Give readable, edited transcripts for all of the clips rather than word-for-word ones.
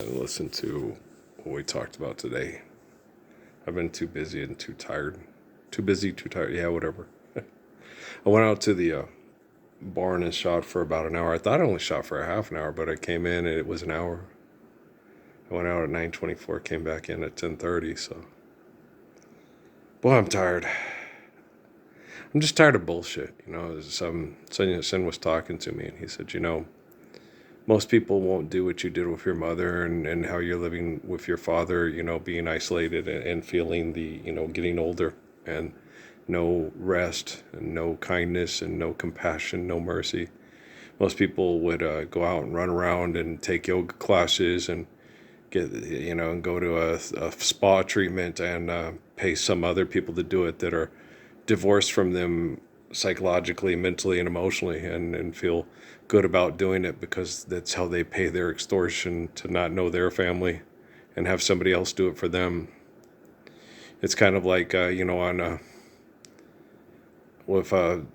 And listen to what we talked about today. I've been too busy and too tired. Too busy, too tired. Yeah, whatever. I went out to the barn and shot for about an hour. I thought I only shot for a half an hour, but I came in and it was an hour. I went out at 9:24, came back in at 10:30. So, boy, I'm tired. I'm just tired of bullshit. Sun was talking to me, and he said, most people won't do what you did with your mother and how you're living with your father, being isolated and feeling getting older and no rest and no kindness and no compassion, no mercy. Most people would go out and run around and take yoga classes and and go to a spa treatment and pay some other people to do it that are divorced from them psychologically, mentally, and emotionally, and feel good about doing it because that's how they pay their extortion to not know their family and have somebody else do it for them. It's kind of like, on with Cal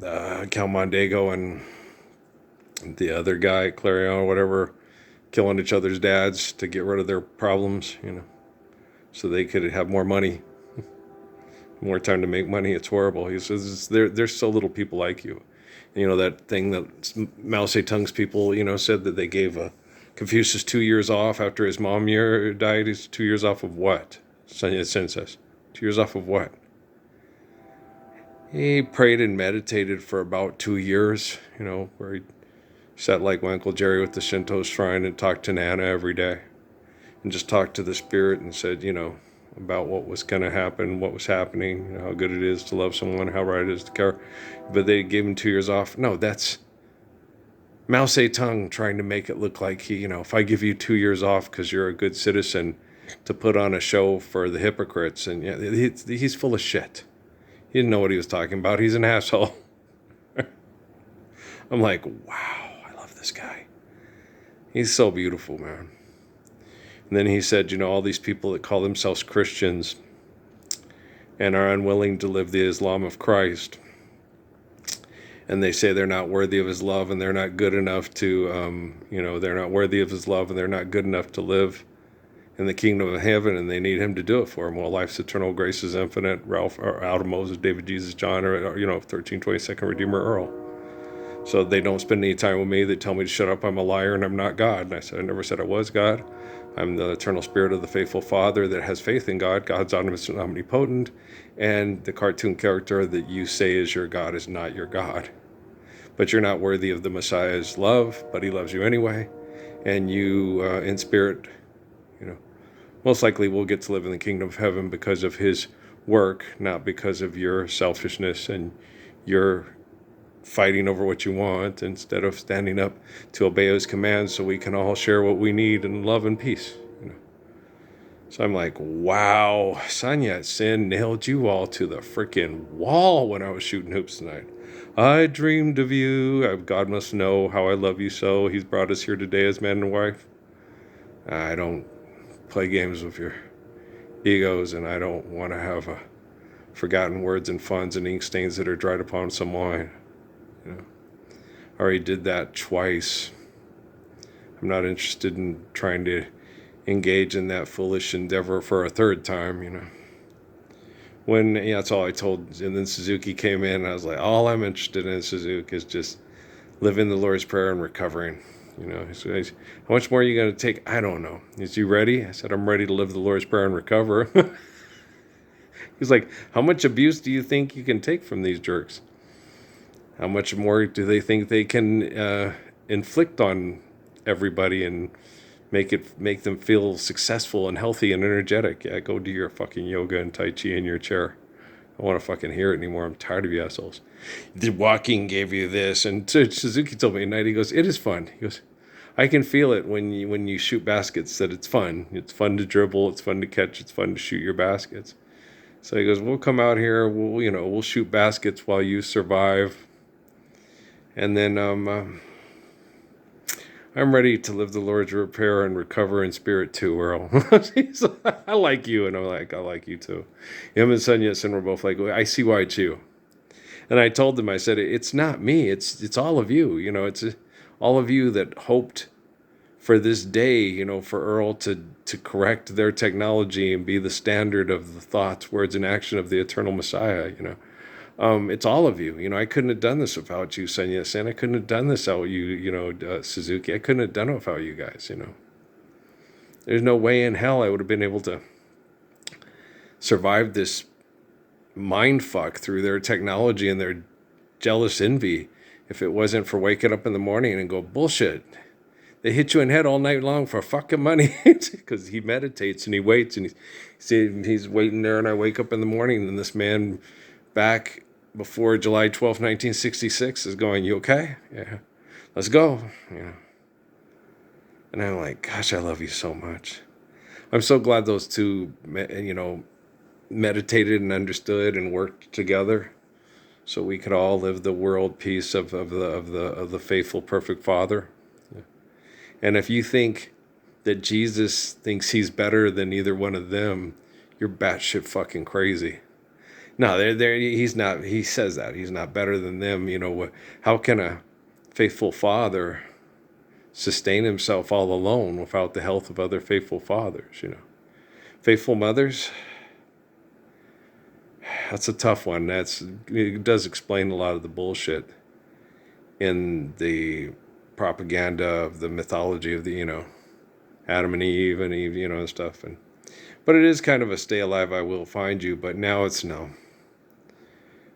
Mondego and the other guy, Clarion or whatever, killing each other's dads to get rid of their problems, so they could have more money, more time to make money. It's horrible. He says, there's so little people like you. That thing that Mao Zedong's people, said that they gave Confucius 2 years off after his mom died. He's 2 years off of what? Sun Yat-sen says. 2 years off of what? He prayed and meditated for about 2 years, where he sat like my Uncle Jerry with the Shinto shrine and talked to Nana every day and just talked to the spirit and said, about what was going to happen, what was happening, how good it is to love someone, how right it is to care. But they gave him 2 years off. No, that's Mao Zedong trying to make it look like if I give you 2 years off because you're a good citizen, to put on a show for the hypocrites. And he's full of shit. He didn't know what he was talking about. He's an asshole. I'm like, wow, I love this guy. He's so beautiful, man. And then he said, all these people that call themselves Christians and are unwilling to live the Islam of Christ, and they say they're not worthy of his love and they're not good enough to, they're not worthy of his love and they're not good enough to live in the kingdom of heaven, and they need him to do it for them. Well, life's eternal, grace is infinite, Ralph, or out of Moses, David, Jesus, John, or 1322nd Redeemer, Earl. So they don't spend any time with me. They tell me to shut up, I'm a liar, and I'm not God. And I said, I never said I was God. I'm the eternal spirit of the faithful Father that has faith in God. God's omnipotent, and the cartoon character that you say is your God is not your God. But you're not worthy of the Messiah's love, but he loves you anyway. And you, in spirit, most likely will get to live in the kingdom of heaven because of his work, not because of your selfishness and your fighting over what you want, instead of standing up to obey his commands so we can all share what we need in love and peace. So I'm like, wow, Sun Yat-sen nailed you all to the freaking wall when I was shooting hoops tonight. I dreamed of you. God must know how I love you so. He's brought us here today as man and wife. I don't play games with your egos, and I don't want to have forgotten words and funds and ink stains that are dried upon some wine. I already did that twice. I'm not interested in trying to engage in that foolish endeavor for a third time, that's all I told. And then Suzuki came in, and I was like, all I'm interested in, Suzuki, is just living the Lord's Prayer and recovering. He says, how much more are you going to take? I don't know. Is you ready? I said, I'm ready to live the Lord's Prayer and recover. He's like, how much abuse do you think you can take from these jerks? How much more do they think they can inflict on everybody and make them feel successful and healthy and energetic? Yeah, go do your fucking yoga and Tai Chi in your chair. I don't want to fucking hear it anymore. I'm tired of you assholes. The walking gave you this. And Suzuki told me at night, he goes, it is fun. He goes, I can feel it when you shoot baskets, that it's fun. It's fun to dribble. It's fun to catch. It's fun to shoot your baskets. So he goes, we'll come out here. We'll shoot baskets while you survive. And then I'm ready to live the Lord's Prayer and recover in spirit too, Earl. I like you. And I'm like, I like you too. Him and Sun Yat-sen were both like, I see why it's you. And I told them, I said, it's not me. It's all of you. It's all of you that hoped for this day, for Earl to correct their technology and be the standard of the thoughts, words, and action of the eternal Messiah. It's all of you. I couldn't have done this without you, Sonia Sen. I couldn't have done this without you, Suzuki. I couldn't have done it without you guys. There's no way in hell I would have been able to survive this mind fuck through their technology and their jealous envy if it wasn't for waking up in the morning and go, bullshit. They hit you in the head all night long for fucking money because he meditates and he waits and he's waiting there, and I wake up in the morning and this man back before July 12th, 1966 is going, you okay? Yeah. Let's go. And I'm like, gosh, I love you so much. I'm so glad those two, meditated and understood and worked together so we could all live the world peace of the faithful, perfect Father. And if you think that Jesus thinks he's better than either one of them, you're batshit fucking crazy. No, he's not. He says that he's not better than them. How can a faithful father sustain himself all alone without the help of other faithful fathers? Faithful mothers. That's a tough one. It does explain a lot of the bullshit in the propaganda of the mythology of the Adam and Eve and stuff. But it is kind of a stay alive, I will find you. But now it's no.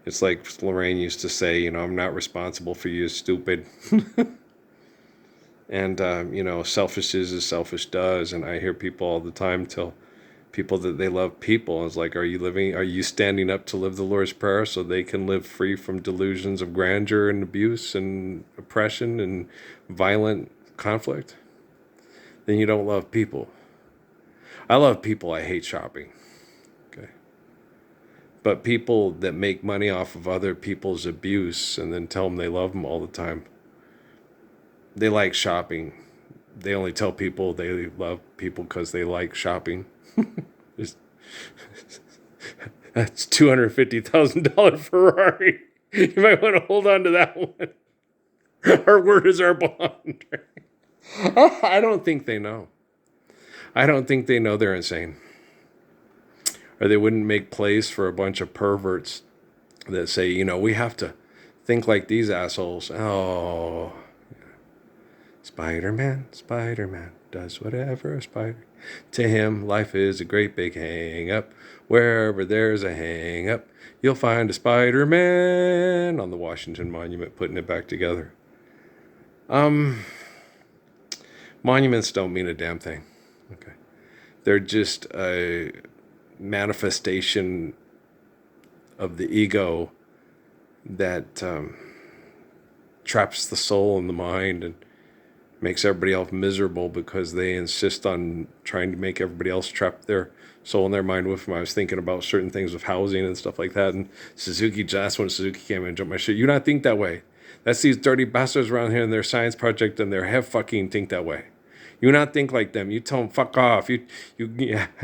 It's like Lorraine used to say, I'm not responsible for you, stupid. And selfish is as selfish does. And I hear people all the time tell people that they love people. It's like, are you standing up to live the Lord's Prayer so they can live free from delusions of grandeur and abuse and oppression and violent conflict? Then you don't love people. I love people. I hate shopping. Okay. But people that make money off of other people's abuse and then tell them they love them all the time, they like shopping. They only tell people they love people because they like shopping. That's $250,000 Ferrari. You might want to hold on to that one. Our word is our bond. I don't think they know. I don't think they know they're insane. Or they wouldn't make plays for a bunch of perverts that say, we have to think like these assholes. Oh, Spider-Man does whatever a spider. To him, life is a great big hang-up. Wherever there's a hang-up, you'll find a Spider-Man on the Washington Monument, putting it back together. Monuments don't mean a damn thing. Okay. They're just a manifestation of the ego that traps the soul and the mind and makes everybody else miserable because they insist on trying to make everybody else trap their soul and their mind with them. I was thinking about certain things with housing and stuff like that, and that's when Suzuki came in and jumped my shit. You not think that way. That's these dirty bastards around here in their science project and their head fucking think that way. You not think like them. You tell them fuck off. I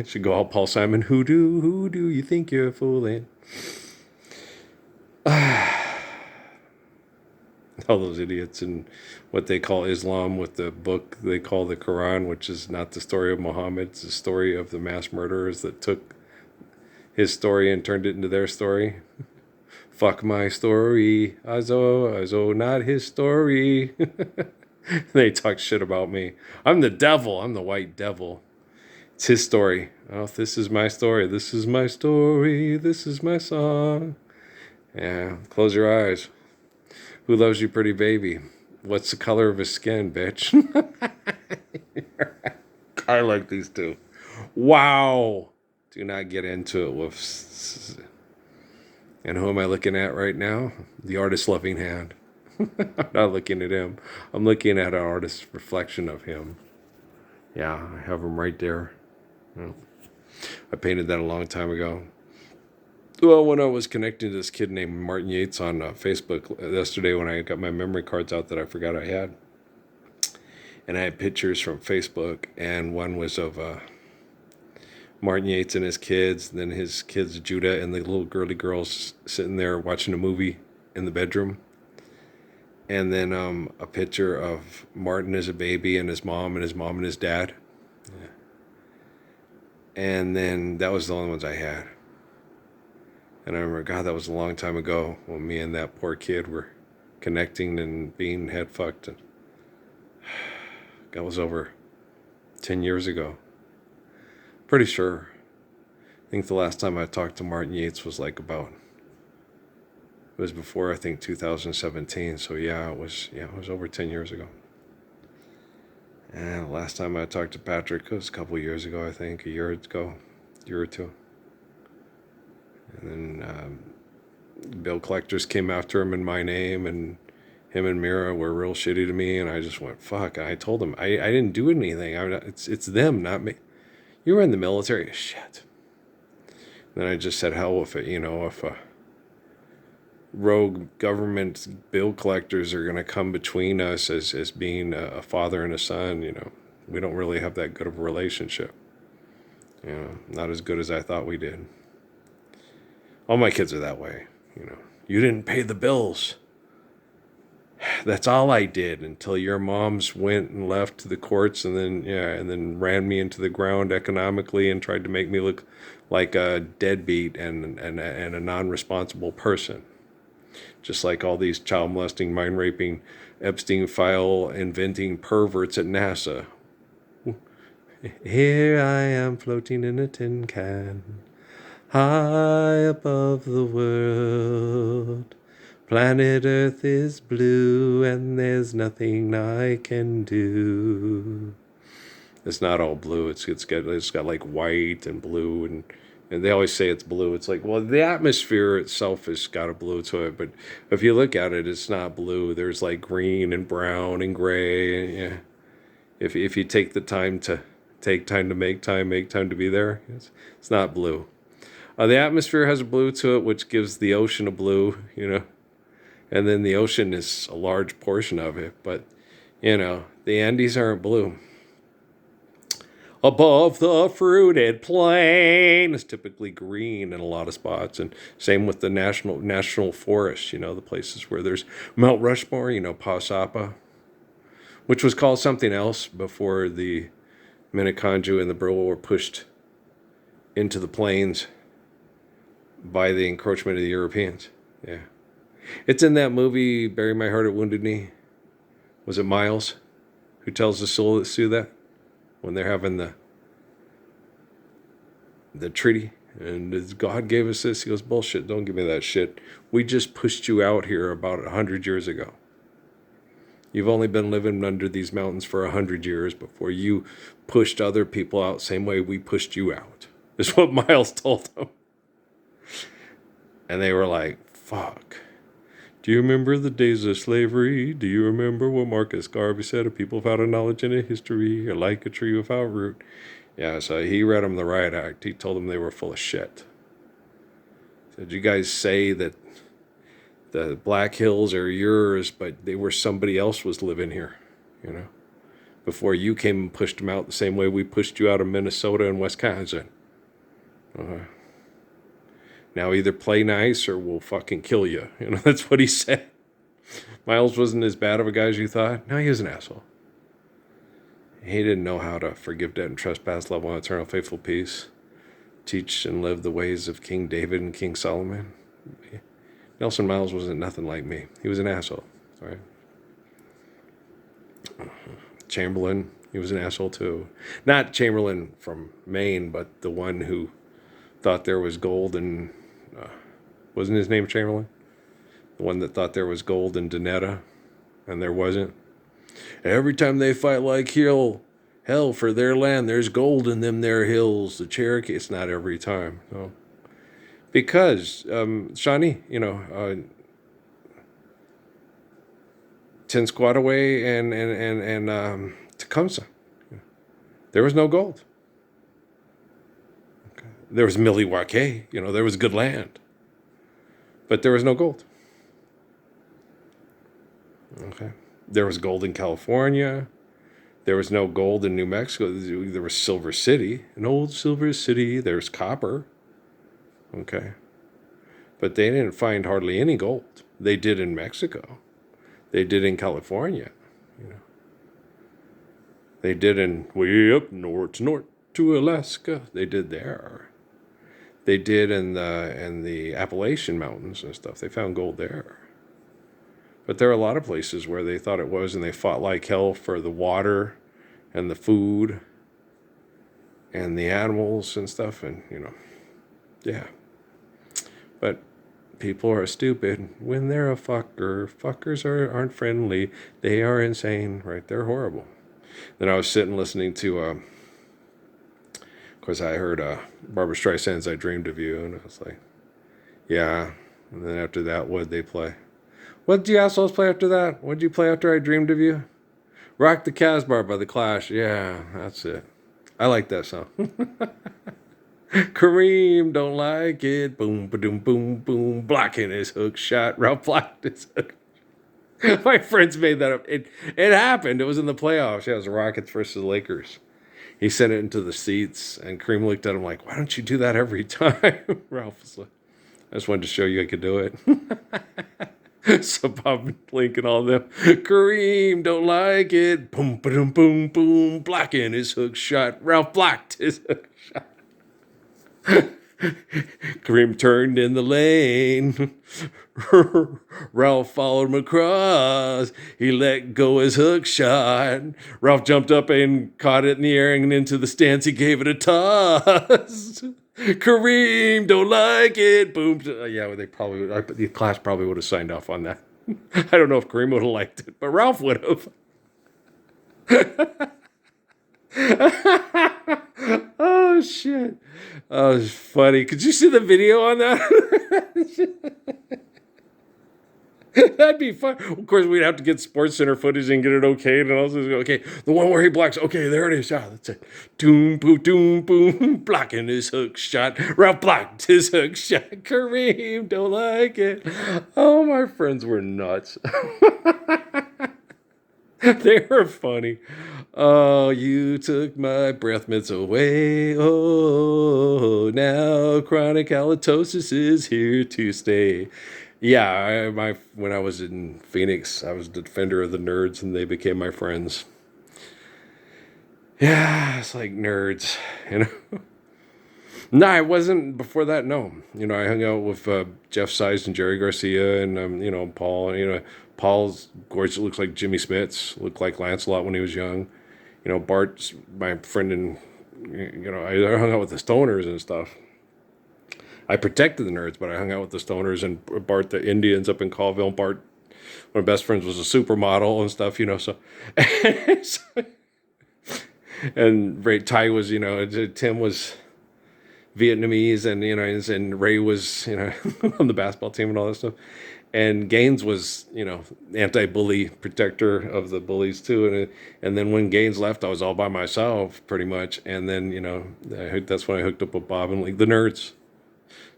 should go all Paul Simon. Who do you think you're fooling? All those idiots in what they call Islam with the book they call the Quran, which is not the story of Muhammad. It's the story of the mass murderers that took his story and turned it into their story. Fuck my story. Azo, not his story. They talk shit about me. I'm the devil. I'm the white devil. It's his story. Oh, this is my story. This is my story. This is my song. Yeah, close your eyes. Who loves you, pretty baby? What's the color of his skin, bitch? I like these two. Wow. Do not get into it with... And who am I looking at right now? The artist's loving hand. I'm not looking at him. I'm looking at an artist's reflection of him. Yeah, I have him right there. I painted that a long time ago. Well, when I was connecting to this kid named Martin Yates on Facebook yesterday when I got my memory cards out that I forgot I had. And I had pictures from Facebook, and one was of Martin Yates and his kids, and then his kids, Judah, and the little girly girls sitting there watching a movie in the bedroom. and then a picture of Martin as a baby and his mom and his mom and his dad. And then that was the only ones I had. And I remember, God, that was a long time ago when me and that poor kid were connecting and being head fucked. And that was over 10 years ago. Pretty sure. I think the last time I talked to Martin Yates was like about, it was before, I think, 2017. So yeah, it was over 10 years ago. And the last time I talked to Patrick, it was a couple of years ago, I think, a year or two. And then bill collectors came after him in my name, and him and Mira were real shitty to me, and I just went, fuck. And I told him, I didn't do anything. It's them, not me. You were in the military. Shit. And then I just said, hell with it, if rogue government bill collectors are going to come between us as being a father and a son, we don't really have that good of a relationship. Not as good as I thought we did. All my kids are that way. You didn't pay the bills. That's all I did until your moms went and left to the courts, and then ran me into the ground economically and tried to make me look like a deadbeat and a non-responsible person. Just like all these child molesting, mind raping, Epstein file inventing perverts at NASA. Here I am floating in a tin can, high above the world. Planet Earth is blue and there's nothing I can do. It's not all blue. It's got like white and blue, and they always say it's blue. It's like, well, the atmosphere itself has got a blue to it, but if you look at it, it's not blue. There's like green and brown and gray. And, yeah, if you take the time to make time to be there, it's not blue. The atmosphere has a blue to it, which gives the ocean a blue, and then the ocean is a large portion of it. But the Andes aren't blue. Above the fruited plain is typically green in a lot of spots, and same with the national forest. The places where there's Mount Rushmore, Pausapa, which was called something else before the Miniconjou and the Brule were pushed into the plains by the encroachment of the Europeans. Yeah, it's in that movie Bury My Heart at Wounded Knee. Was it Miles who tells the soul that Sue that? When they're having the treaty, and as God gave us this, he goes, bullshit, don't give me that shit. We just pushed you out here about 100 years ago. You've only been living under these mountains for 100 years before you pushed other people out, same way we pushed you out, is what Miles told them. And they were like, fuck. Do you remember the days of slavery? Do you remember what Marcus Garvey said? A people without a knowledge and a history are like a tree without root. Yeah, so he read them the riot act. He told them they were full of shit. Said, you guys say that the Black Hills are yours, but they were somebody else was living here, before you came and pushed them out the same way we pushed you out of Minnesota and Wisconsin. Now either play nice or we'll fucking kill you. That's what he said. Miles wasn't as bad of a guy as you thought. No, he was an asshole. He didn't know how to forgive debt and trespass, love one eternal faithful peace, teach and live the ways of King David and King Solomon. Nelson Miles wasn't nothing like me. He was an asshole. All right. Chamberlain, he was an asshole too. Not Chamberlain from Maine, but the one who thought there was gold in, wasn't his name Chamberlain? The one that thought there was gold in Donetta, and there wasn't. Every time they fight like hell for their land, there's gold in them there hills. The Cherokee, it's not every time. No. Because, Shawnee, Tensquataway and Tecumseh, there was no gold. Okay. There was Milwaukee, there was good land. But there was no gold. Okay. There was gold in California. There was no gold in New Mexico. There was Silver City, an old Silver City. There's copper. Okay. But they didn't find hardly any gold. They did in Mexico. They did in California. You know, they did in way up north to Alaska. They did there. They did in the Appalachian Mountains and stuff. They found gold there. But there are a lot of places where they thought it was, and they fought like hell for the water and the food and the animals and stuff. And, you know, yeah. But people are stupid when they're a fucker. Fuckers aren't friendly. They are insane, right? They're horrible. Then I was sitting listening to, of course, I heard Barbara Streisand's I Dreamed of You, and I was like, yeah. And then after that, what'd they play? What did you assholes play after that? What'd you play after I Dreamed of You? Rock the Casbah by The Clash. Yeah, that's it. I like that song. Kareem don't like it. Boom, ba-doom, boom, boom. Blocking his hook shot. Ralph blocked his hook. My friends made that up. It happened. It was in the playoffs. Yeah, it was the Rockets versus the Lakers. He sent it into the seats, and Kareem looked at him like, why don't you do that every time? Ralph was like, I just wanted to show you I could do it. So Bob and Link and all of them, Kareem don't like it. Boom, boom, boom, boom. Blocking his hook shot. Ralph blocked his hook shot. Kareem turned in the lane. Ralph followed him across. He let go his hook shot. Ralph jumped up and caught it in the air and into the stands. He gave it a toss. Kareem don't like it. Boom. Yeah, the class probably would have signed off on that. I don't know if Kareem would have liked it, but Ralph would have. Oh, shit. Oh, it's funny. Could you see the video on that? That'd be fun. Of course, we'd have to get Sports Center footage and get it okayed, and also go, okay, the one where he blocks. Okay, there it is. Ah, that's it. Doom, boom, blocking his hook shot. Ralph blocked his hook shot. Kareem don't like it. Oh, my friends were nuts. They were funny. Oh, you took my breath mints away. Oh, now chronic halitosis is here to stay. Yeah, when I was in Phoenix, I was the defender of the nerds, and they became my friends. Yeah, it's like nerds, you know. No, I wasn't before that. No, you know, I hung out with Jeff Size and Jerry Garcia, and you know, Paul. You know, Paul's gorgeous. Looks like Jimmy Smits. Looked like Lancelot when he was young. You know, Bart's my friend, and you know, I hung out with the stoners and stuff. I protected the nerds, but I hung out with the stoners and Bart, the Indians up in Colville. Bart, one of my best friends, was a supermodel and stuff, you know. So, and Ray Ty was, you know, Tim was Vietnamese, and you know, and Ray was, you know, on the basketball team and all that stuff. And Gaines was, you know, anti-bully protector of the bullies too. And then when Gaines left, I was all by myself pretty much. And then, you know, that's when I hooked up with Bob and Link, the nerds.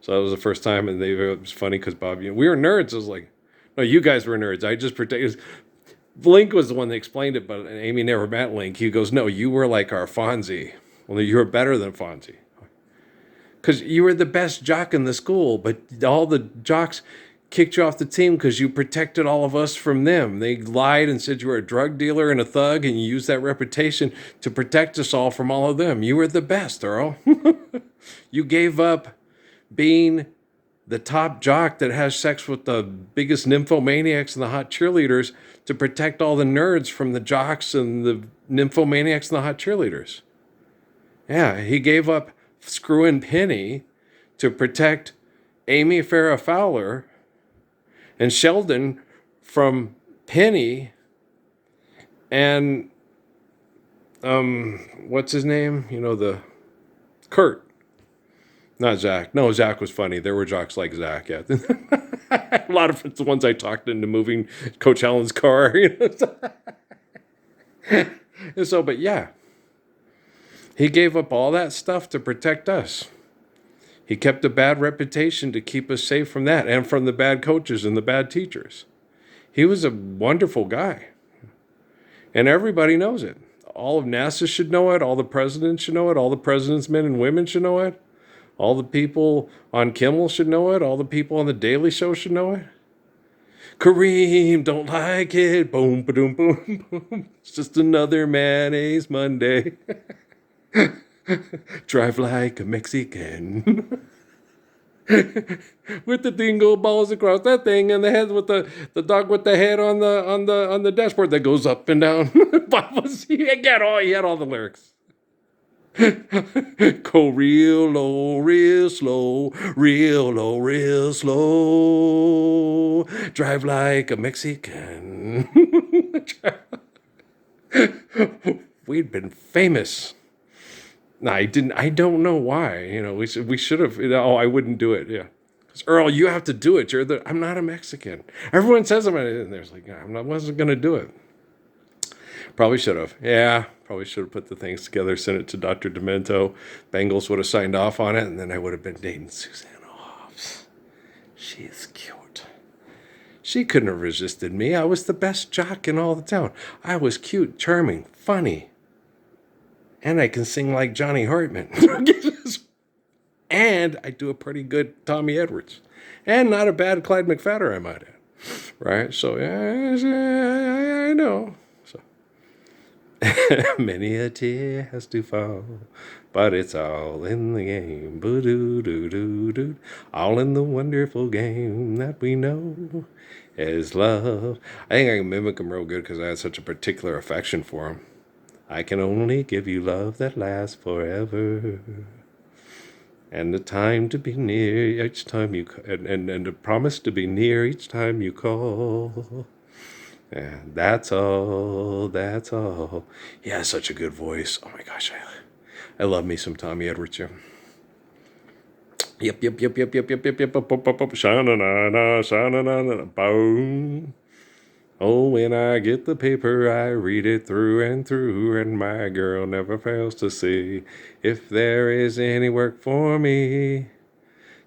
So that was the first time, and it was funny because Bob, you know, we were nerds. I was like, no, you guys were nerds. I just protected. Link was the one that explained it, but Amy never met Link. He goes, no, you were like our Fonzie. Well, you were better than Fonzie. Because you were the best jock in the school, but all the jocks kicked you off the team because you protected all of us from them. They lied and said you were a drug dealer and a thug, and you used that reputation to protect us all from all of them. You were the best, Earl. You gave up being the top jock that has sex with the biggest nymphomaniacs and the hot cheerleaders to protect all the nerds from the jocks and the nymphomaniacs and the hot cheerleaders. Yeah, he gave up screwing Penny to protect Amy Farrah Fowler and Sheldon from Penny and what's his name? You know, the Kurt. Not Zach. No, Zach was funny. There were jocks like Zach. Yeah, a lot of the ones I talked into moving Coach Allen's car. You know? And so, but yeah, he gave up all that stuff to protect us. He kept a bad reputation to keep us safe from that and from the bad coaches and the bad teachers. He was a wonderful guy, and everybody knows it. All of NASA should know it. All the presidents should know it. All the president's men and women should know it. All the people on Kimmel should know it. All the people on The Daily Show should know it. Kareem, don't like it. Boom, ba-doom, boom, boom. It's just another mayonnaise Monday. Drive like a Mexican. With the dingo balls across that thing and the head with the dog with the head on the dashboard that goes up and down. He had all the lyrics. Go real low, real slow, real low, real slow. Drive like a Mexican. We'd been famous. No, I didn't. I don't know why. We should have. Oh, I wouldn't do it. Yeah, because Earl, you have to do it. I'm not a Mexican. Everyone says I'm. And there's like, wasn't gonna do it. Probably should have. Yeah, probably should have put the things together, sent it to Dr. Demento. Bengals would have signed off on it, and then I would have been dating Suzanne Hobbs. She's cute. She couldn't have resisted me. I was the best jock in all the town. I was cute, charming, funny. And I can sing like Johnny Hartman. And I do a pretty good Tommy Edwards. And not a bad Clyde McPhatter, I might add. Right? So, yeah, I know. So, many a tear has to fall, but it's all in the game. Boo-doo-doo-doo-doo. All in the wonderful game that we know is love. I think I can mimic him real good because I had such a particular affection for him. I can only give you love that lasts forever. And the time to be near each time you and the promise to be near each time you call. And that's all, that's all. He has such a good voice. Oh my gosh, I love me some Tommy Edwards here. Yep. Sha-na-na-na, sha-na-na-na, boom. Oh, when I get the paper, I read it through, and my girl never fails to see if there is any work for me.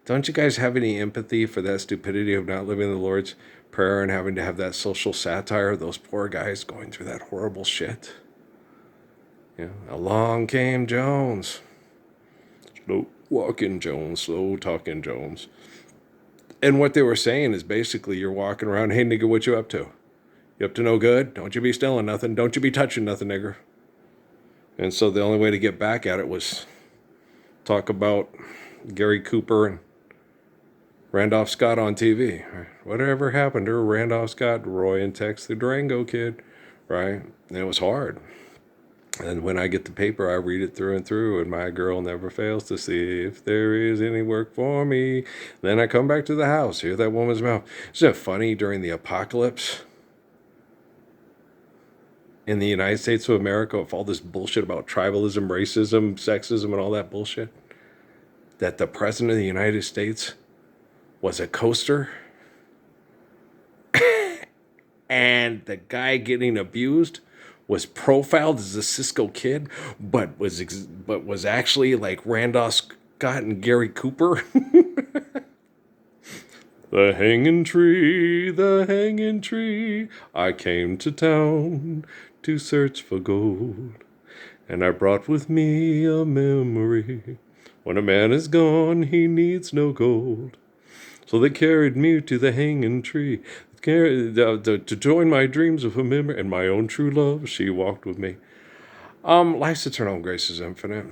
Don't you guys have any empathy for that stupidity of not living the Lord's Prayer and having to have that social satire of those poor guys going through that horrible shit? Along came Jones. Slow walking Jones, slow talking Jones. And what they were saying is basically you're walking around, hey, nigga, what you up to? You up to no good? Don't you be stealing nothing. Don't you be touching nothing, nigger. And so the only way to get back at it was talk about Gary Cooper and Randolph Scott on TV. Whatever happened to Randolph Scott, Roy and Tex, the Durango kid, right? And it was hard. And when I get the paper, I read it through and through, and my girl never fails to see if there is any work for me. Then I come back to the house, hear that woman's mouth. Isn't it funny during the apocalypse in the United States of America, with all this bullshit about tribalism, racism, sexism, and all that bullshit, that the president of the United States was a coaster, and the guy getting abused was profiled as a Cisco kid, but was actually like Randolph Scott and Gary Cooper. The hanging tree, I came to town to search for gold, and I brought with me a memory. When a man is gone, he needs no gold. So they carried me to the hanging tree, to join my dreams of a memory, and my own true love, she walked with me. Life's eternal, grace is infinite,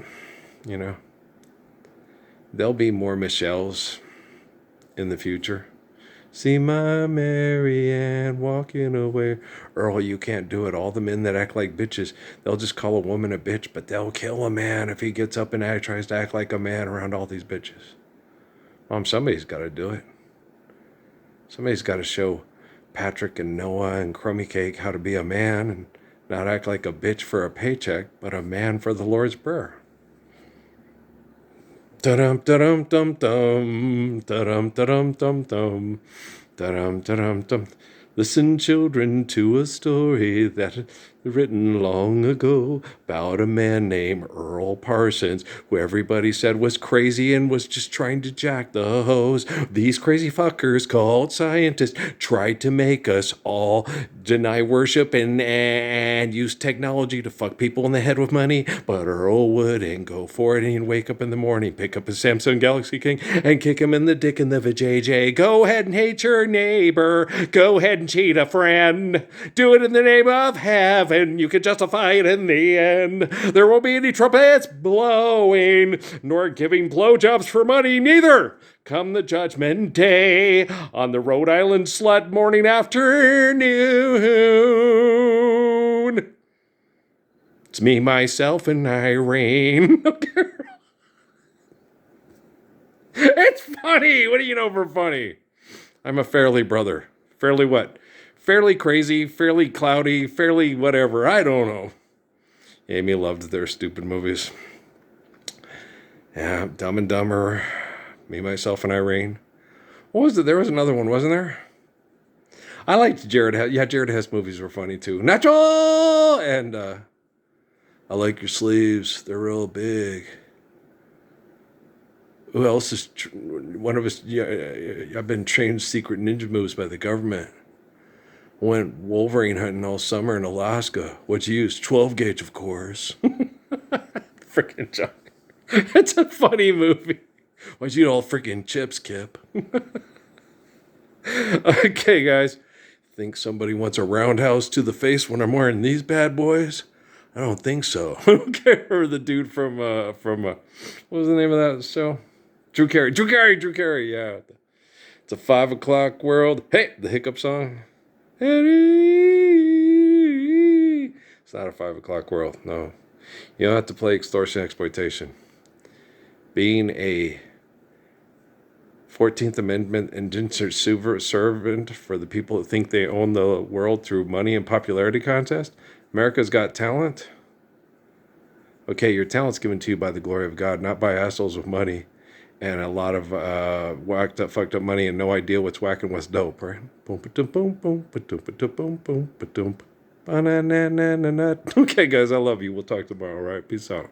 There'll be more Michelles in the future. See my Mary Ann walking away. Earl, you can't do it. All the men that act like bitches, they'll just call a woman a bitch, but they'll kill a man if he gets up and tries to act like a man around all these bitches. Somebody's got to do it. Somebody's got to show Patrick and Noah and Crummy Cake how to be a man and not act like a bitch for a paycheck, but a man for the Lord's Prayer. Da-dum, da-dum, dum, dum, da-dum, da-dum, dum, dum, da-dum, da-dum, dum. Listen, children, to a story that written long ago about a man named Earl Parsons, who everybody said was crazy and was just trying to jack the hose. These crazy fuckers called scientists tried to make us all deny worship and use technology to fuck people in the head with money, but Earl wouldn't go for it. And he'd wake up in the morning, pick up his Samsung Galaxy King, and kick him in the dick in the vajayjay. Go ahead and hate your neighbor. Go ahead and cheat a friend. Do it in the name of heaven. You can justify it in the end. There won't be any trumpets blowing, nor giving blowjobs for money, neither. Come the judgment day on the Rhode Island slut morning afternoon. It's me, myself, and Irene. It's funny. What do you know for funny? I'm a fairly brother. Fairly what? Fairly crazy, fairly cloudy, fairly whatever. I don't know. Amy loved their stupid movies. Yeah, Dumb and Dumber, Me, Myself, and Irene. What was it? There was another one, wasn't there? I liked Jared Hess. Yeah, Jared Hess movies were funny too. Natural! And I like your sleeves. They're real big. Who else is... one of us... Yeah, I've been trained secret ninja moves by the government. Went wolverine hunting all summer in Alaska. What'd you use? 12 gauge, of course. Freaking John. It's a funny movie. Why'd you eat all freaking chips, Kip? Okay, guys. Think somebody wants a roundhouse to the face when I'm wearing these bad boys? I don't think so. Okay, or the dude from what was the name of that show? Drew Carey, yeah. It's a 5 o'clock world. Hey, the hiccup song. It's not a 5 o'clock world, no. You don't have to play extortion exploitation. Being a 14th Amendment indentured servant for the people that think they own the world through money and popularity contest. America's Got Talent. Okay, your talent's given to you by the glory of God, not by assholes with money and a lot of whacked up, fucked up money and no idea what's whack and what's dope, right? Boom, ba-dum, boom, boom, ba-dum, ba-dum, boom, boom, ba-dum, ba-na-na-na-na-na. Okay, guys, I love you. We'll talk tomorrow, all right? Peace out.